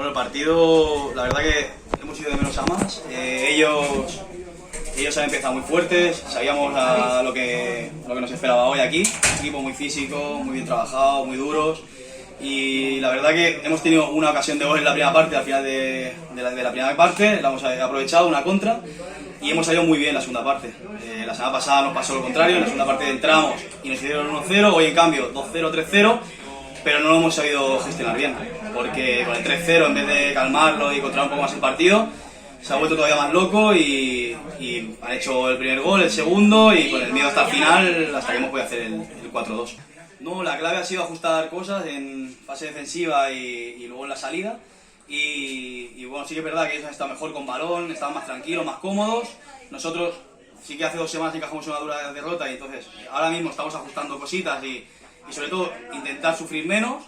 Bueno, el partido, la verdad que hemos ido de menos a más. Ellos han empezado muy fuertes, sabíamos lo que nos esperaba hoy aquí. Un equipo muy físico, muy bien trabajado, muy duros. Y la verdad que hemos tenido una ocasión de gol en la primera parte, al final de la primera parte, la hemos aprovechado, una contra, y hemos salido muy bien en la segunda parte. La semana pasada nos pasó lo contrario, en la segunda parte entramos y nos hicieron 1-0, hoy en cambio 2-0, 3-0, pero no lo hemos sabido gestionar bien, porque con el 3-0, en vez de calmarlo y controlar un poco más el partido, se ha vuelto todavía más loco y han hecho el primer gol, el segundo, y con el miedo hasta el final, hasta que hemos podido hacer el 4-2. No, la clave ha sido ajustar cosas en fase defensiva y luego en la salida. Y bueno, sí que es verdad que ellos han estado mejor con balón, estaban más tranquilos, más cómodos. Nosotros sí que hace 2 semanas encajamos una dura derrota y entonces ahora mismo estamos ajustando cositas y sobre todo intentar sufrir menos.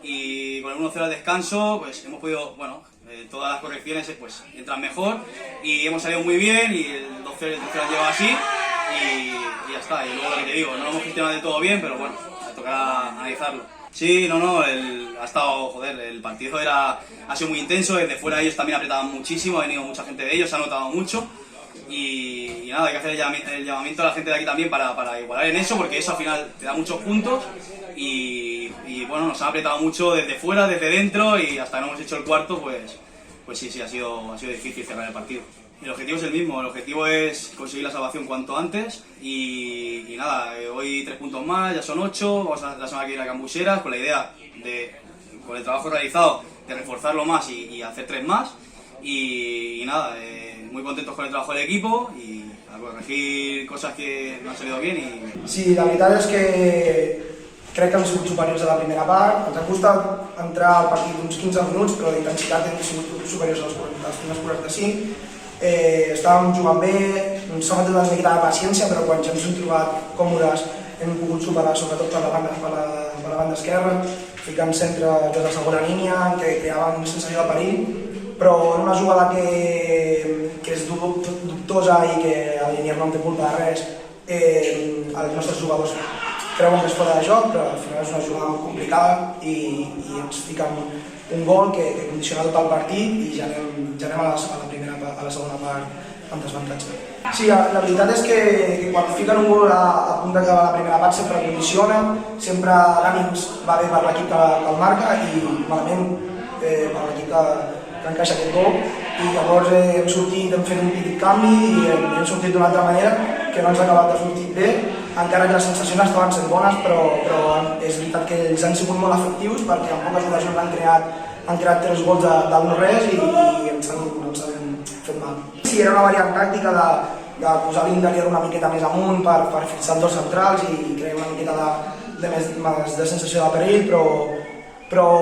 Y con el 1-0 al descanso pues hemos podido, bueno, todas las correcciones pues entran mejor y hemos salido muy bien y el 2-0 han llegado así y ya está. Y luego lo que te digo, no lo hemos gestionado de todo bien, pero bueno, tocará analizarlo. Sí, ha estado, joder, el partido ha sido muy intenso, desde fuera ellos también apretaban muchísimo, ha venido mucha gente de ellos, se ha notado mucho y nada, hay que hacer el llamamiento a la gente de aquí también para igualar en eso, porque eso al final te da muchos puntos y bueno, nos han apretado mucho desde fuera, desde dentro y hasta que no hemos hecho el cuarto, pues sí, ha sido difícil cerrar el partido. El objetivo es el mismo, el objetivo es conseguir la salvación cuanto antes y nada, hoy 3 puntos más, ya son 8, vamos a la semana que viene a Cambuseras con la idea de, con el trabajo realizado, de reforzarlo más y hacer 3 más y nada, muy contentos con el trabajo del equipo y a corregir cosas que no han salido bien y... Sí, la veritat és que crec que hem sigut superiors a la primera part, ens ha costat entrar al partit uns 15 minuts, però d'intensitat hem sigut superiors als primers 45. Estàvem jugant bé, ens ha faltat una miqueta de paciència, però quan ja ens hem trobat còmodes hem pogut superar sobretot per la banda esquerra, ficant centre des de segona línia, que creaven sensació de perill, però en una jugada que és dubtosa i que a l'Inier no en té culpa de res, els nostres jugadors creuen que és fora de joc, però al final és una jugada complicada i ens fiquen un gol que condiciona tot el partit i ja anem a la segona part amb desavantatge. Sí, la veritat és que quan fiquen un gol a punt d'acabar la primera part sempre condiciona, sempre l'ànim va bé per l'equip que el marca i malament per l'equip que encaixa aquest gol i llavors hem sortit, hem fet un petit canvi i hem sortit d'una altra manera que no ens ha acabat de sortir bé, encara que les sensacions estaven sent bones, però és veritat que ells han sigut molt efectius perquè en poques ocasions han creat 3 gols del no-res i ens han fet mal. Sí, era una variant tàctica de posar l'interior una miqueta més amunt per fixar els dos centrals i crear una miqueta de sensació de perill, però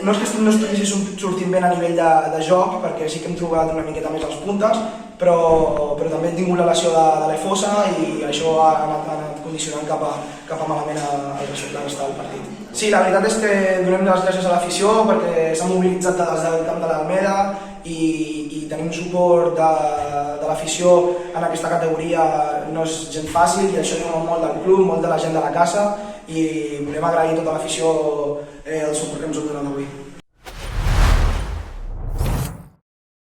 no és que no estigués sortint bé a nivell de joc, perquè sí que hem trobat una miqueta més als puntes, però també hem tingut la lesió de l'Efosa i això ha anat condicionant cap a malament el resultat del partit. Sí, la veritat és que donem les gràcies a l'afició perquè s'ha mobilitzat des del camp de l'Almeda i tenim suport de l'afició en aquesta categoria, no és gent fàcil i això diu molt del club, molt de la gent de la casa i volem agrair a tota l'afició el suport que ens han donat avui.